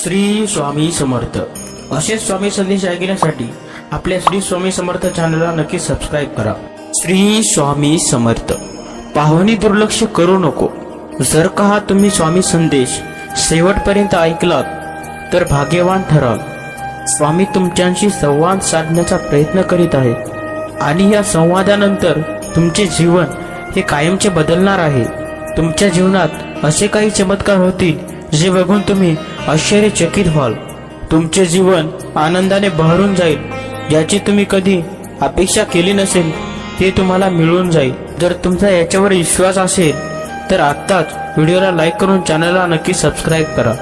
श्री स्वामी समर्थ असे स्वामी संदेश ऐकण्यासाठी आपल्या श्री स्वामी समर्थ चॅनलला नक्की सबस्क्राईब करा। श्री स्वामी समर्थ पाहुणी दुर्लक्ष करू नको। जर का हा तुम्ही स्वामी संदेश शेवटपर्यंत ऐकलात तर भाग्यवान ठराल। स्वामी तुमच्याशी संवाद साधण्याचा प्रयत्न करीत आहेत आणि या संवादानंतर तुमचे जीवन हे कायमचे बदलणार आहे। तुमच्या जीवनात असे काही चमत्कार होतील जे बघून तुम्ही आश्चर्यचकित व्हाल। तुमचे जीवन आनंदाने बहरून जाईल, ज्याची तुम्ही कधी अपेक्षा केली नसेल ते तुम्हाला मिळून जाईल। जर तुमचा याच्यावर विश्वास असेल तर आत्ताच व्हिडिओला लाईक करून चॅनलला नक्की सबस्क्राईब करा।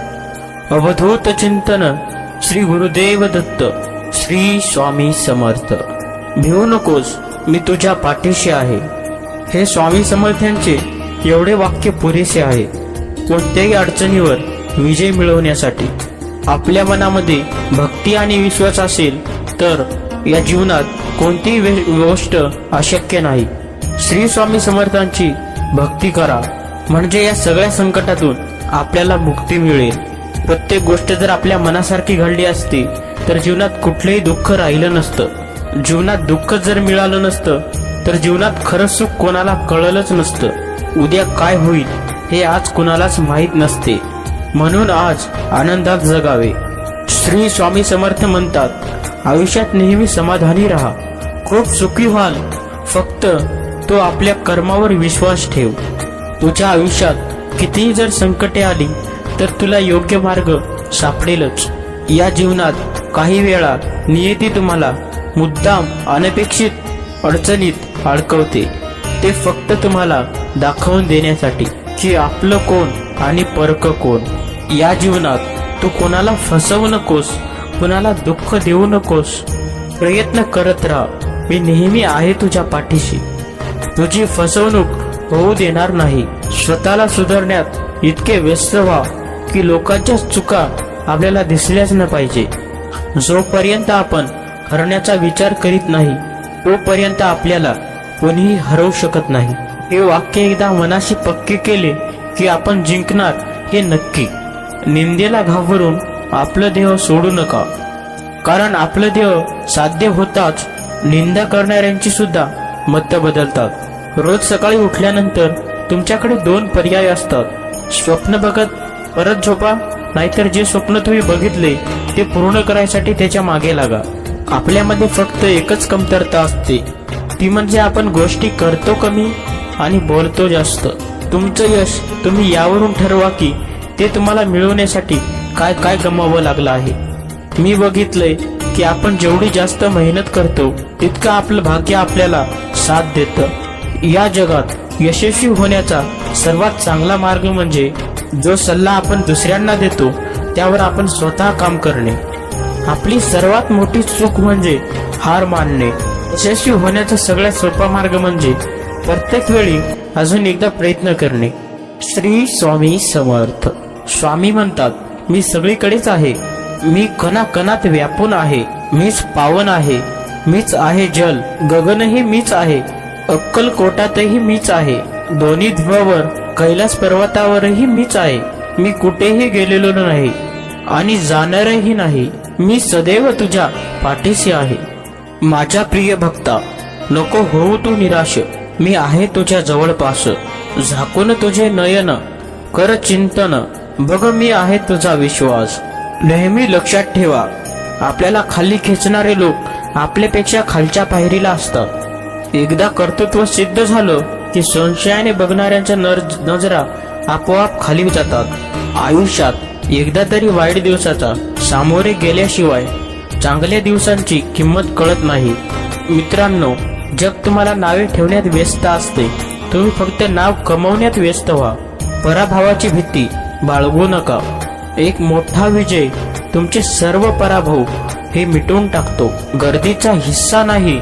अवधूत चिंतन श्री गुरुदेव दत्त। श्री स्वामी समर्थ। भिवू नकोस, मी तुझ्या पाठीशी आहे। हे स्वामी समर्थांचे एवढे वाक्य पुरेसे आहे कोणत्याही अडचणीवर विजय मिळवण्यासाठी। आपल्या मनामध्ये भक्ती आणि विश्वास असेल तर या जीवनात कोणतीही गोष्ट अशक्य नाही। श्री स्वामी समर्थांची भक्ती करा, म्हणजे या सगळ्या संकटातून आपल्याला मुक्ती मिळेल। प्रत्येक गोष्ट जर आपल्या मनासारखी घडली असती तर जीवनात कुठलेही दुःख राहिलं नसतं। जीवनात दुःख जर मिळालं नसतं तर जीवनात खरं सुख कोणाला कळलंच नसतं। उद्या काय होईल हे आज कुणालाच माहीत नसते, म्हणून आज आनंदात जगावे। श्री स्वामी समर्थ म्हणतात, आयुष्यात नेहमी समाधानी राहा, खूप सुखी व्हाल, फक्त तो आपल्या कर्मावर विश्वास ठेव। तुझ्या आयुष्यात कितीही जर संकटे आली तर तुला योग्य मार्ग सापडेलच। या जीवनात काही वेळा नियती तुम्हाला मुद्दाम अनपेक्षित अडचणीत अडकवते, ते फक्त तुम्हाला दाखवून देण्यासाठी की आपलं कोण आणि परक कोण। या जीवनात तू कोणाला फसवू नकोस, कोणाला दुःख देऊ नकोस। प्रयत्न करत राहा, मी नेहमी आहे तुझ्या पाठीशी। तुझी फसवणूक होऊ देणार नाही। स्वतःला सुधारण्यात इतके व्यस्त व्हा की लोकांच्या चुका आपल्याला दिसल्याच न पाहिजे। जोपर्यंत आपण हरण्याचा विचार करीत नाही तोपर्यंत आपल्याला कोणीही हरवू शकत नाही। हे वाक्य एकदा मनाशी पक्के केले की आपण जिंकणार हे नक्की। निंदेला घाबरून आपलं देह सोडू नका, कारण आपलं देह साध्य होताच निंदा करणाऱ्यांची सुद्धा मतं बदलतात। रोज सकाळी उठल्यानंतर तुमच्याकडे दोन पर्याय असतात, स्वप्न बघत परत झोपा, नाहीतर जे स्वप्न तुम्ही बघितले ते पूर्ण करायसाठी त्याच्या मागे लागा। आपल्यामध्ये फक्त एकच कमतरता असते, ती म्हणजे आपण गोष्टी करतो कमी आणि बोलतो जास्त। तुमचं यश तुम्ही यावरून ठरवा की ते तुम्हाला मिळवण्यासाठी काय काय गमावं लागलं आहे। मी बघितलंय की आपण जेवढी जास्त मेहनत करतो तितकं आपलं भाग्य आपल्याला साथ देतं। या जगात यशस्वी होण्याचा सर्वात चांगला मार्ग म्हणजे जो सल्ला आपण दुसऱ्यांना देतो त्यावर आपण स्वतः काम करणे। आपली सर्वात मोठी चूक म्हणजे हार मानणे। यशस्वी होण्याचा सगळ्यात सोपा मार्ग म्हणजे प्रत्येक वेळी अजून एकदा प्रयत्न करणे। श्री स्वामी समर्थ। स्वामी म्हणतात, मी सगळीकडेच आहे, मी कणाकणात व्यापून आहे, मीच पावन आहे, मीच आहे जल गगनही मीच आहे, अक्कलकोटातही मीच आहे, दोन्ही ध्रुवावर कैलास पर्वतावरही मीच आहे, मी कुठेही गेलेलो नाही आणि जाणारही नाही, मी सदैव तुझ्या पाठीशी आहे। माझ्या प्रिय भक्ता, नको होऊ तू निराश, मी आहे तुझ्या जवळपास। झाकून तुझे नयन कर चिंतन, बघ मी आहे तुझा विश्वास। नेहमी लक्षात ठेवा, आपल्याला खाली खेचणारे लोक आपल्यापेक्षा खालच्या पायरीला असतात। एकदा कर्तृत्व सिद्ध झालं की संशयाने बघणाऱ्यांच्या नजरा आपोआप खाली जातात। आयुष्यात एकदा तरी वाईट दिवसाचा सामोरे गेल्याशिवाय चांगल्या दिवसांची किंमत कळत नाही। मित्रांनो, जग तुम्हाला नावे ठेवण्यात व्यस्त असते, तुम्ही फक्त नाव कमवण्यात व्यस्त व्हा। पराभवाची भीती बाळगू नका, एक मोठा विजय तुमचे सर्व पराभव हे मिटवून टाकतो। गर्दीचा हिस्सा नाही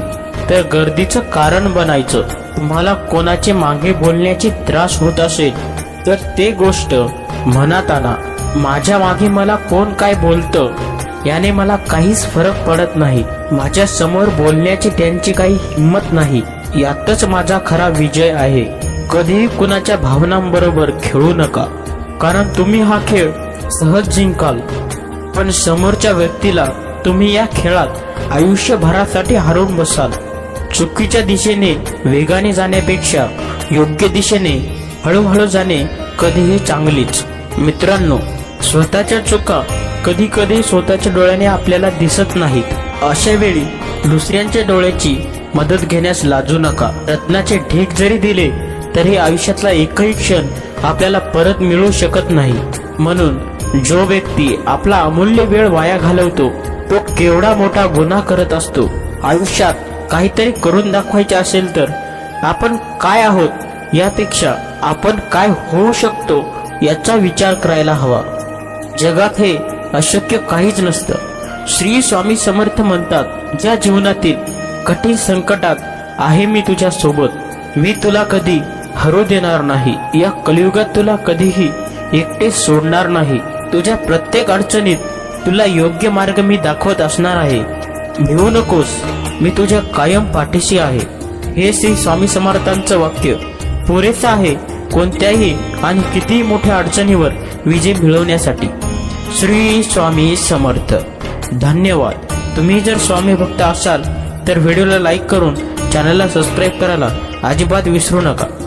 तर गर्दीचं कारण बनायचं। तुम्हाला कोणाचे मागे बोलण्याची त्रास होत असेल तर ते गोष्ट मनात आणा। माझ्या मागे मला कोण काय बोलतं याने मला काहीच फरक पडत नाही, माझ्या समोर बोलण्याची त्यांची काही हिंमत नाही, यातच माझा खरा विजय आहे। कधीही कुणाच्या भावनांबरोबर खेळू नका, कारण तुम्ही हा खेळ सहज जिंकाल। पण समोरच्या व्यक्तीला तुम्ही या खेळात आयुष्यभरासाठी हरवून बसाल. चुकीच्या दिशेने वेगाने जाण्यापेक्षा योग्य दिशेने हळूहळू जाणे कधीही चांगलीच. मित्रांनो, स्वतःच्या चुका कधी कधी स्वतःच्या डोळ्याने आपल्याला दिसत नाहीत. अशा वेळी दुसऱ्यांच्या डोळ्याची मदत घेण्यास लाजू नका. रत्नाचे ढीग जरी दिले तरी आयुष्यातला एकही क्षण आपल्याला परत मिळू शकत नाही. म्हणून जो व्यक्ती आपला अमूल्य वेळ वाया घालवतो तो केवढा मोठा गुन्हा करत असतो. आयुष्यात काहीतरी करून दाखवायचे असेल तर आपण काय आहोत यापेक्षा आपण काय होऊ शकतो याचा विचार करायला हवा. जगात हे अशक्य काहीच नसतं. श्री स्वामी समर्थ म्हणतात, ज्या जीवनातील कठीण संकटात आहे मी तुझ्या सोबत, मी तुला कधी हरू देणार नाही. या कलियुगात तुला कधीही एकटे सोडणार नाही. तुझ्या प्रत्येक अडचणीत तुला योग्य मार्ग मी दाखवत असणार आहे. भिवू नकोस, मी तुझ्या कायम पाठीशी आहे. हे श्री स्वामी समर्थांचं वाक्य पुरेसं आहे कोणत्याही आणि कितीही मोठ्या अडचणीवर विजय मिळवण्यासाठी. श्री स्वामी समर्थ. धन्यवाद. तुम्ही जर स्वामी भक्त असाल तर व्हिडिओला लाईक करून चॅनलला सबस्क्राईब करायला अजिबात विसरू नका.